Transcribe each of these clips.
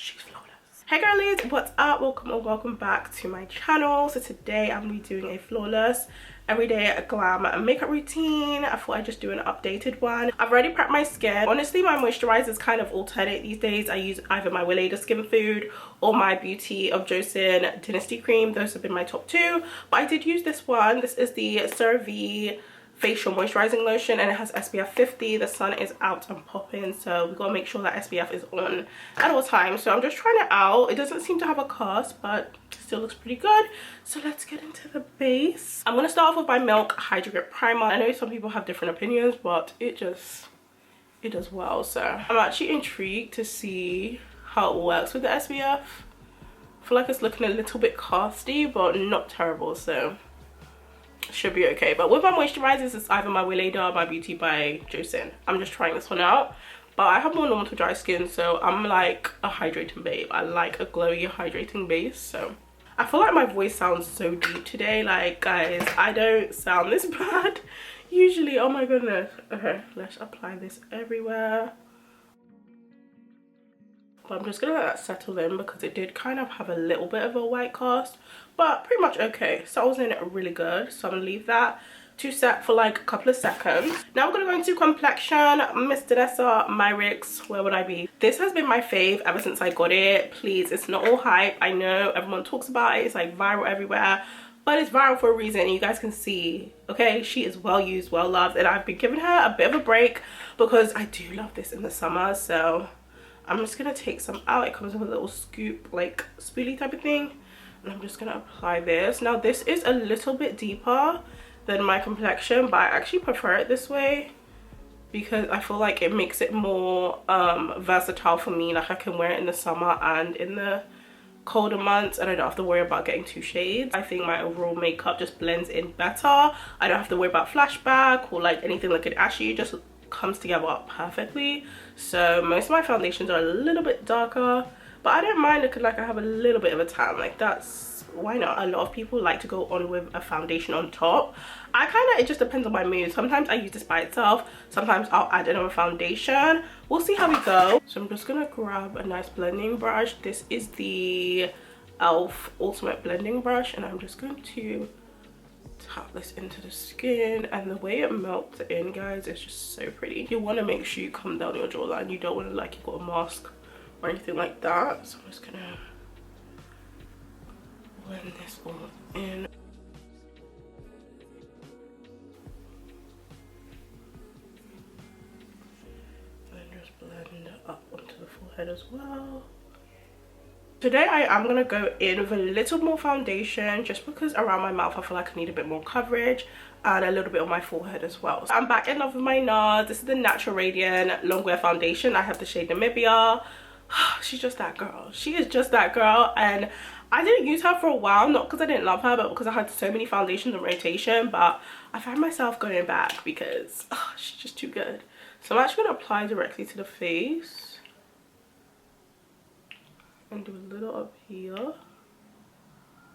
she's flawless. Hey girlies, what's up? Welcome or welcome back to my channel. So today I'm gonna be doing a flawless everyday glam makeup routine. I thought I'd just do an updated one. I've already prepped my skin. Honestly, my moisturizer is kind of alternate these days. I use either my Weleda Skin Food or my Beauty of Joseon Dynasty Cream. Those have been my top two, but I did use this one. This is the CeraVe facial moisturizing lotion, and it has SPF 50. The sun is out and popping, so we gotta make sure that SPF is on at all times. So I'm just trying it out. It doesn't seem to have a cast, but it still looks pretty good. So let's get into the base. I'm gonna start off with my Milk Hydro Grip Primer. I know some people have different opinions, but it does well. So I'm actually intrigued to see how it works with the SPF. I feel like it's looking a little bit casty, but not terrible, so should be okay. But with my moisturizers, it's either my Weleda or my Beauty by Joseon. I'm just trying this one out, but I have more normal to dry skin, so I'm like a hydrating babe. I like a glowy hydrating base. So I feel like my voice sounds so deep today. Like, guys, I don't sound this bad usually. Oh my goodness. Okay, let's apply this everywhere. But I'm just gonna let that settle in because it did kind of have a little bit of a white cast, but pretty much okay. Settles in really good, so I'm gonna leave that to set for like a couple of seconds. Now we're gonna go into complexion. Miss Danessa Myricks, where would I be? This has been my fave ever since I got it. Please, it's not all hype. I know everyone talks about it. It's like viral everywhere, but it's viral for a reason. You guys can see, okay, she is well used, well loved, and I've been giving her a bit of a break because I do love this in the summer. So I'm just gonna take some out. It comes with a little scoop, like spoolie type of thing, and I'm just gonna apply this. Now this is a little bit deeper than my complexion, but I actually prefer it this way because I feel like it makes it more versatile for me. Like I can wear it in the summer and in the colder months, and I don't have to worry about getting two shades. I think my overall makeup just blends in better. I don't have to worry about flashback or like anything looking ashy. It just comes together perfectly. So most of my foundations are a little bit darker, but I don't mind looking like I have a little bit of a tan. Like, that's, why not? A lot of people like to go on with a foundation on top. I kind of, it just depends on my mood. Sometimes I use this by itself, sometimes I'll add another foundation. We'll see how we go. So I'm just gonna grab a nice blending brush. This is the e.l.f. Ultimate Blending Brush, and I'm just going to tap this into the skin, and the way it melts in, guys, is just so pretty. You want to make sure you come down your jawline. You don't want to like you've got a mask or anything like that. So I'm just gonna blend this all in. And just blend it up onto the forehead as well. Today I am going to go in with a little more foundation just because around my mouth I feel like I need a bit more coverage, and a little bit on my forehead as well. So I'm back in love with my NARS. This is the Natural Radiant Longwear Foundation. I have the shade Namibia. She's just that girl. She is just that girl, and I didn't use her for a while, not because I didn't love her, but because I had so many foundations in rotation. But I found myself going back because she's just too good. So I'm actually going to apply directly to the face and do a little up here.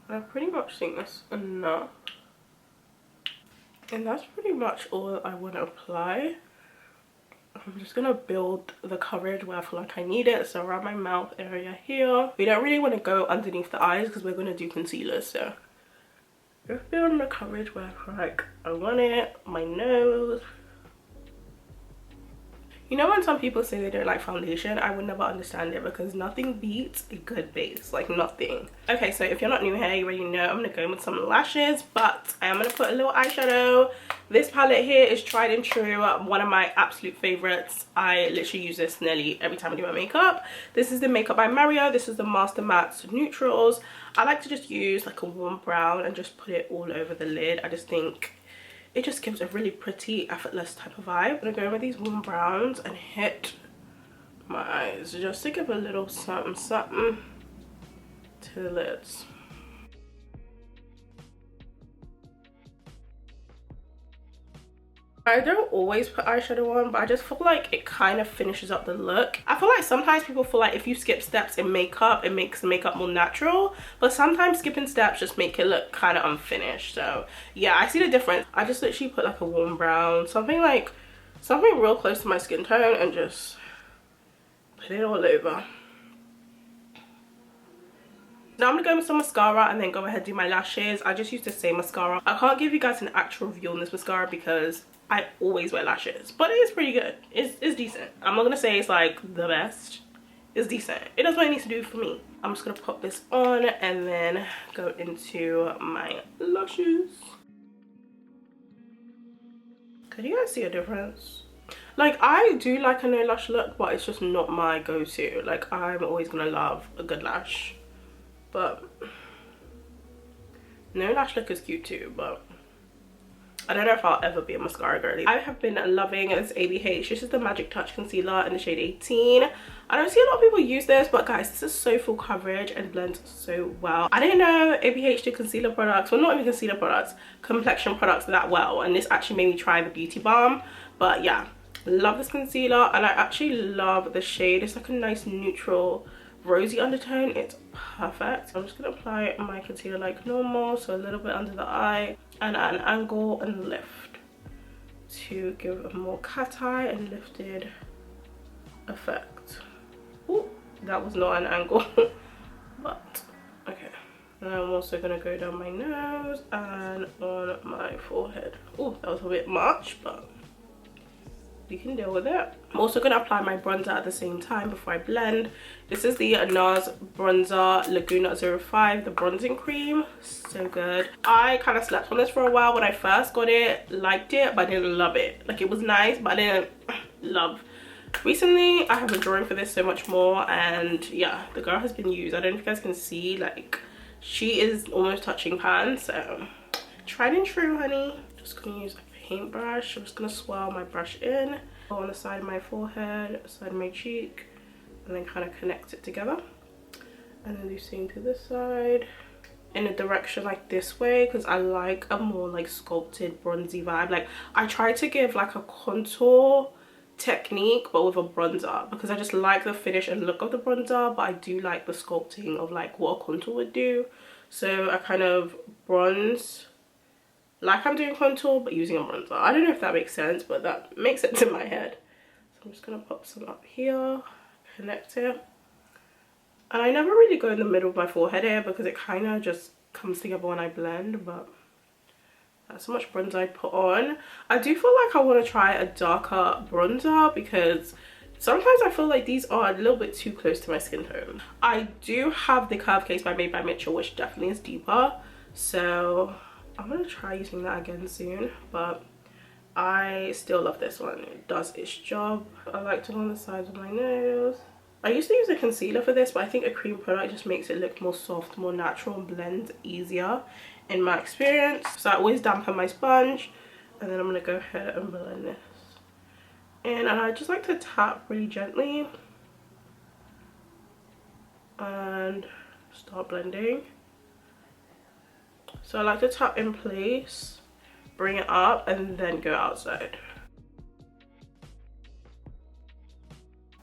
I pretty much think that's enough, and that's pretty much all I want to apply. I'm just gonna build the coverage where I feel like I need it, so around my mouth area here. We don't really want to go underneath the eyes because we're going to do concealer, so just building the coverage where I feel like I want it. My nose. You know when some people say they don't like foundation, I would never understand it because nothing beats a good base, like nothing. Okay, so if you're not new here, you already know I'm gonna go in with some lashes, but I am gonna put a little eyeshadow. This palette here is tried and true, one of my absolute favorites. I literally use this nearly every time I do my makeup. This is the Makeup by Mario. This is the Master Mattes Neutrals. I like to just use like a warm brown and just put it all over the lid. I just think it just gives a really pretty, effortless type of vibe. I'm gonna go in with these warm browns and hit my eyes just to give a little something something to the lids. I don't always put eyeshadow on, but I just feel like it kind of finishes up the look. I feel like sometimes people feel like if you skip steps in makeup, it makes the makeup more natural, but sometimes skipping steps just make it look kind of unfinished. So yeah, I see the difference. I just literally put like a warm brown, something real close to my skin tone, and just put it all over. Now I'm gonna go with some mascara and then go ahead and do my lashes. I just use the same mascara. I can't give you guys an actual review on this mascara because I always wear lashes, but it is pretty good. It's decent. I'm not gonna say it's like the best. It's decent. It does what it needs to do for me. I'm just gonna pop this on and then go into my lashes. Can you guys see a difference? Like, I do like a no lash look, but it's just not my go-to. Like, I'm always gonna love a good lash, but no lash look is cute too. But I don't know if I'll ever be a mascara girly. I have been loving this ABH. This is the Magic Touch Concealer in the shade 18. I don't see a lot of people use this, but guys, this is so full coverage and blends so well. I didn't know ABH did concealer products, well, not even concealer products, complexion products that well, and this actually made me try the Beauty Balm. But yeah, love this concealer, and I actually love the shade. It's like a nice neutral rosy undertone. It's perfect. I'm just gonna apply my concealer like normal, so a little bit under the eye and at an angle and lift to give a more cat eye and lifted effect. Ooh, that was not an angle but okay. And I'm also gonna go down my nose and on my forehead. Oh, that was a bit much, but you can deal with it. I'm also going to apply my bronzer at the same time before I blend. This is the NARS bronzer Laguna 05, the bronzing cream. So good. I kind of slept on this for a while when I first got it. Liked it, but I didn't love it. Like, it was nice, but I didn't love. Recently, I have been drawing for this so much more, and yeah, the girl has been used. I don't know if you guys can see, like, she is almost touching pan. So tried and true, honey. Just gonna use paintbrush. I'm just gonna swirl my brush in on the side of my forehead, side of my cheek, and then kind of connect it together, and then do same to this side in a direction like this way, because I like a more like sculpted bronzy vibe. Like, I try to give like a contour technique but with a bronzer, because I just like the finish and look of the bronzer, but I do like the sculpting of like what a contour would do. So I kind of bronze like I'm doing contour but using a bronzer. I don't know if that makes sense, but that makes sense in my head. So I'm just gonna pop some up here, connect it, and I never really go in the middle of my forehead here because it kind of just comes together when I blend. But that's how much bronzer I put on. I do feel like I want to try a darker bronzer because sometimes I feel like these are a little bit too close to my skin tone. I do have the Curve Case by Made by Mitchell, which definitely is deeper, so I'm gonna try using that again soon, but I still love this one. It does its job. I like to go on the sides of my nose. I used to use a concealer for this, but I think a cream product just makes it look more soft, more natural, and blends easier in my experience. So I always dampen my sponge, and then I'm gonna go ahead and blend this. And I just like to tap really gently and start blending. So I like to tap in place, bring it up, and then go outside.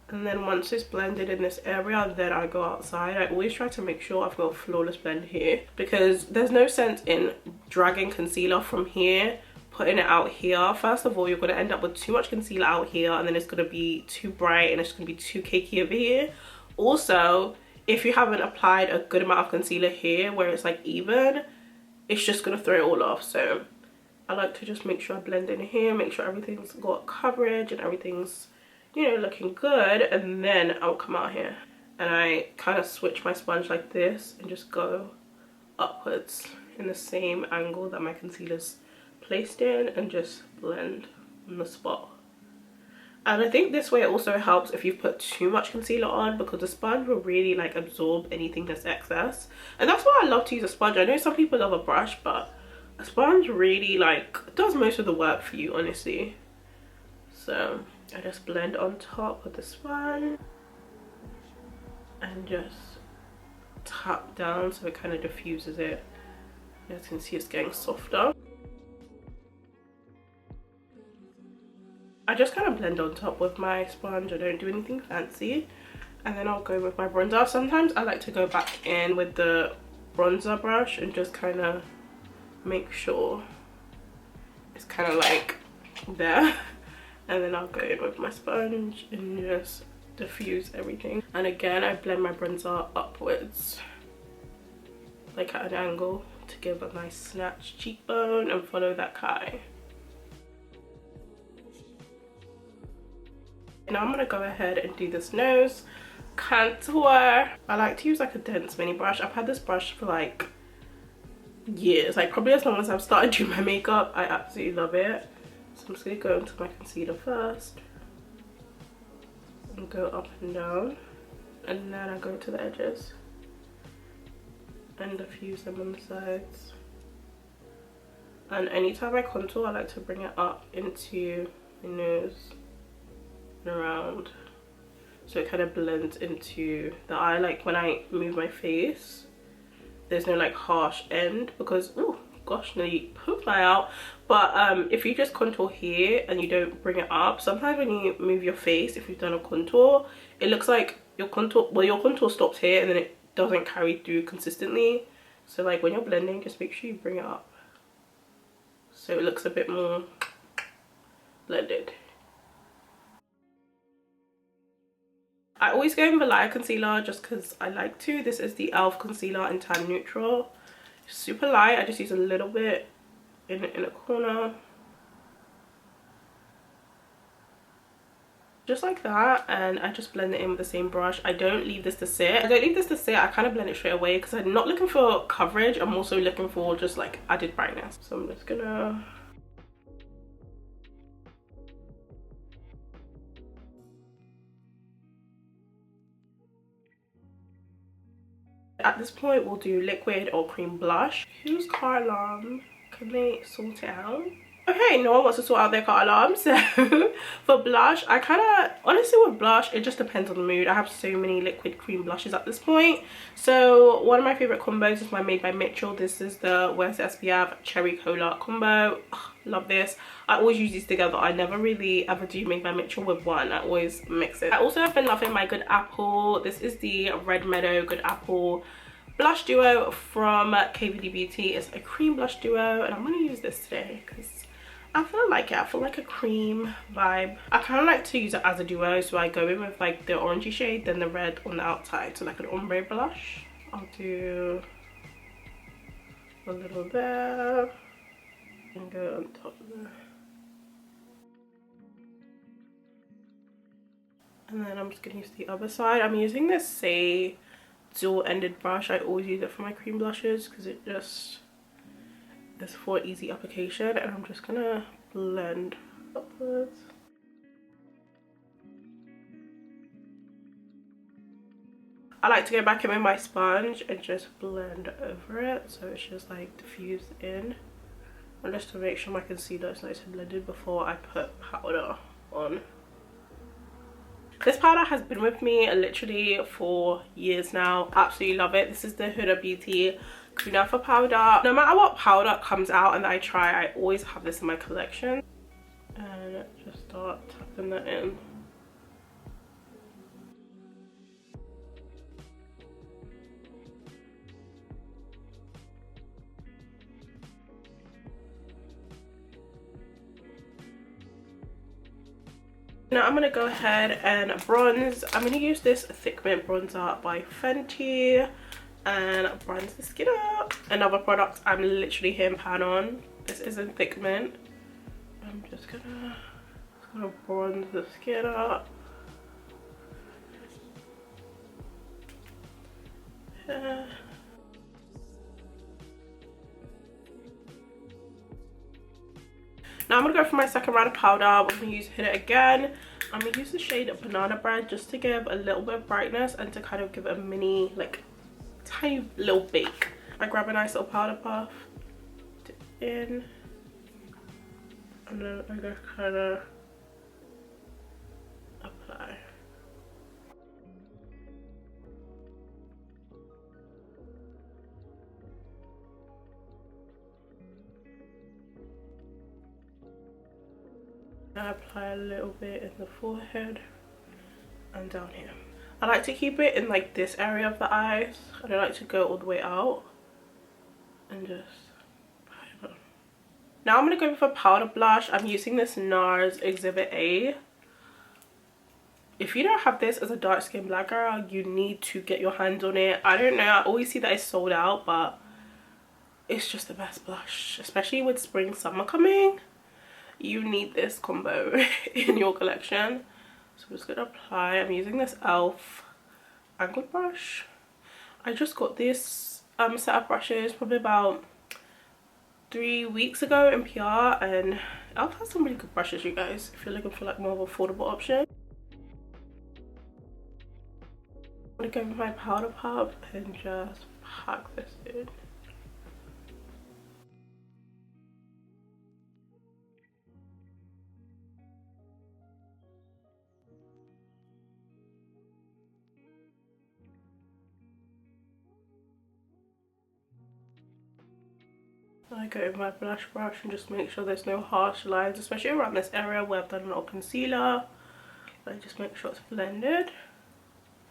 And then once it's blended in this area, then I go outside. I always try to make sure I've got a flawless blend here, because there's no sense in dragging concealer from here, putting it out here. First of all, you're going to end up with too much concealer out here, and then it's going to be too bright and it's going to be too cakey over here. Also, if you haven't applied a good amount of concealer here where it's like even, it's just gonna throw it all off. So I like to just make sure I blend in here, make sure everything's got coverage and everything's, you know, looking good, and then I'll come out here and I kind of switch my sponge like this and just go upwards in the same angle that my concealer's placed in and just blend on the spot. And I think this way it also helps if you've put too much concealer on, because the sponge will really like absorb anything that's excess. And that's why I love to use a sponge. I know some people love a brush, but a sponge really like does most of the work for you, honestly. So I just blend on top with the sponge and just tap down so it kind of diffuses it. As you can see, it's getting softer. I just kind of blend on top with my sponge. I don't do anything fancy. And then I'll go with my bronzer. Sometimes I like to go back in with the bronzer brush and just kind of make sure it's kind of like there. And then I'll go in with my sponge and just diffuse everything. And again, I blend my bronzer upwards. like at an angle to give a nice snatched cheekbone and follow that eye. Now I'm gonna go ahead and do this nose contour. I like to use like a dense mini brush. I've had this brush for like years, like probably as long as I've started doing my makeup. I absolutely love it. So I'm just gonna go into my concealer first and go up and down, and then I go to the edges and diffuse them on the sides. And anytime I contour, I like to bring it up into my nose and around, so it kind of blends into the eye. Like when I move my face, there's no like harsh end, because oh gosh, nearly pooped my eye out. But if you just contour here and you don't bring it up, sometimes when you move your face, if you've done a contour, it looks like your contour, well, your contour stops here and then it doesn't carry through consistently. So like when you're blending, just make sure you bring it up so it looks a bit more blended. I always go in the lighter concealer just because I like to. This is the e.l.f. concealer in Tan Neutral. Super light. I just use a little bit in a corner. Just like that, and I just blend it in with the same brush. I don't leave this to sit. I kind of blend it straight away because I'm not looking for coverage. I'm also looking for just like added brightness. So I'm just gonna... At this point, we'll do liquid or cream blush. Whose car alarm? Can they sort it out? Okay, no one wants to sort out their car alarm. So for blush, I kind of, honestly with blush, it just depends on the mood. I have so many liquid cream blushes at this point. So one of my favorite combos is my Made by Mitchell. This is the West SPF Cherry Cola combo. Ugh, love this. I always use these together. I never really ever do Made by Mitchell with one. I always mix it. I also have been loving my Good Apple. This is the Red Meadow Good Apple blush duo from KVD Beauty. It's a cream blush duo, and I'm going to use this today because I feel like it. I feel like a cream vibe. I kind of like to use it as a duo, so I go in with like the orangey shade, then the red on the outside, so like an ombre blush. I'll do a little there and go on top there. And then I'm just going to use the other side. I'm using this Say dual-ended brush. I always use it for my cream blushes because it just is for easy application, and I'm just gonna blend upwards. I like to go back in with my sponge and just blend over it so it's just like diffused in, and just to make sure my concealer is nice and blended before I put powder on. This powder has been with me literally for years now. Absolutely love it. This is the Huda Beauty Kunafa powder. No matter what powder comes out and I try, I always have this in my collection. And just start tapping that in. Now I'm going to go ahead and bronze. I'm going to use this Thick Mint bronzer by Fenty and bronze the skin up. Another product I'm literally hitting pan on. This isn't Thick Mint. I'm just gonna bronze the skin up. Yeah. Now I'm gonna go for my second round of powder. We're gonna use Hit It again. I'm gonna use the shade Banana Bread just to give a little bit of brightness and to kind of give a mini, like, tiny little bake. I grab a nice little powder puff, dip in, and then I just kind of apply. I apply a little bit in the forehead and down here. I like to keep it in like this area of the eyes. I don't like to go all the way out, and just apply it on. Now I'm going to go for powder blush. I'm using this NARS Exhibit A. If you don't have this as a dark skin black girl, you need to get your hands on it. I don't know, I always see that it's sold out, but It's just the best blush, especially with spring summer coming. You need this combo in your collection. So I'm just gonna apply. I'm using this elf angled brush. I just got this set of brushes probably about 3 weeks ago in PR, and elf has some really good brushes, you guys, if you're looking for like more of an affordable option. I'm gonna go with my powder puff and just pack this in. I go with my blush brush and just make sure there's no harsh lines, especially around this area where I've done a lot of concealer. I just make sure it's blended.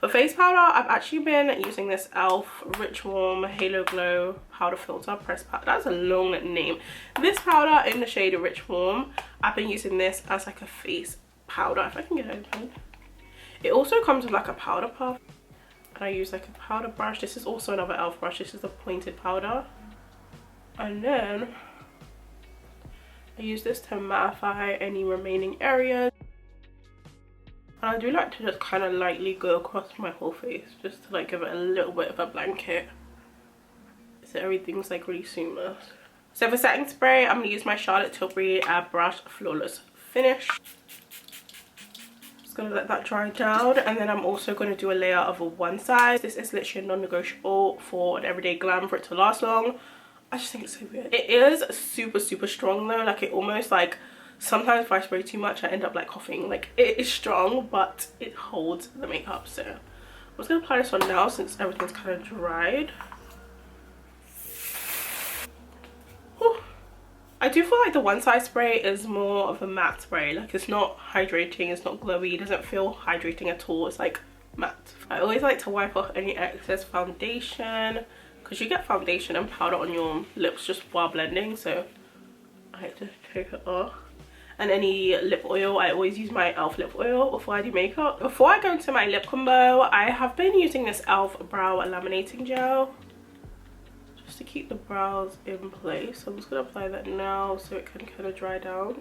For face powder, I've actually been using this elf Rich Warm Halo Glow powder filter press powder. That's a long name. This powder in the shade Rich Warm, I've been using this as like a face powder, if I can get it open. It also comes with like a powder puff, and I use like a powder brush. This is also another elf brush. This is the pointed powder. And then I use this to mattify any remaining areas. And I do like to just kind of lightly go across my whole face, just to like give it a little bit of a blanket, so everything's like really seamless. So for setting spray, I'm going to use my Charlotte Tilbury Brush Flawless Finish. Just going to let that dry down, and then I'm also going to do a layer of a one side. This is literally a non-negotiable for an everyday glam, for it to last long. I just think it's so weird. It is super strong though, like it almost like, sometimes if I spray too much I end up like coughing. Like it is strong, but it holds the makeup. So I'm just gonna apply this on now since everything's kind of dried. Whew. I do feel like the one side spray is more of a matte spray. Like it's not hydrating, it's not glowy, it doesn't feel hydrating at all. It's like matte. I always like to wipe off any excess foundation, because you get foundation and powder on your lips just while blending, so I like to take it off. And any lip oil, I always use my elf lip oil before I do makeup. Before I go into my lip combo, I have been using this elf brow laminating gel just to keep the brows in place. So I'm just going to apply that now so it can kind of dry down.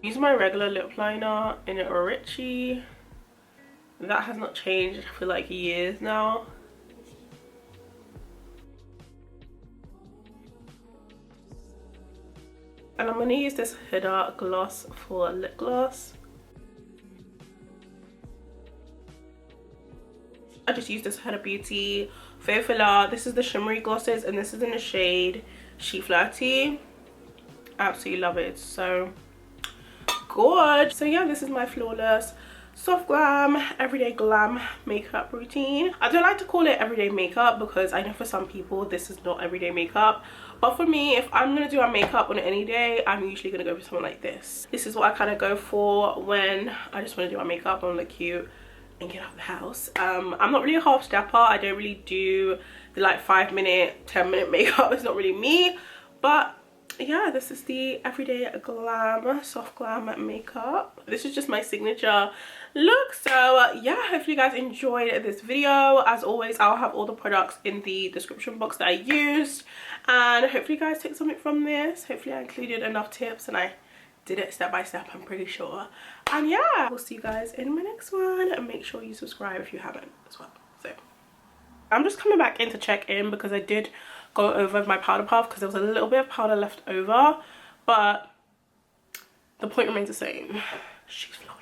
Use my regular lip liner in a Richie. That has not changed for like years now. And I'm going to use this Huda gloss for lip gloss. I just used this Huda Beauty Faux Filler. This is the shimmery glosses, and this is in the shade She Flirty. Absolutely love it. It's so good. So yeah, this is my flawless soft glam everyday glam makeup routine. I don't like to call it everyday makeup because I know for some people this is not everyday makeup, but for me, if I'm gonna do my makeup on any day, I'm usually gonna go for something like this. This is what I kind of go for when I just want to do my makeup and look cute and get out of the house. I'm not really a half stepper. I don't really do the like 5-minute 10-minute makeup. It's not really me, but yeah, this is the everyday glam soft glam makeup. This is just my signature look. So yeah, hopefully you guys enjoyed this video. As always, I'll have all the products in the description box that I used, and hopefully you guys take something from this. Hopefully I included enough tips and I did it step by step, I'm pretty sure. And yeah, we'll see you guys in my next one, and make sure you subscribe if you haven't as well. So I'm just coming back in to check in because I did go over my powder puff because there was a little bit of powder left over, but the point remains the same. She's flawless.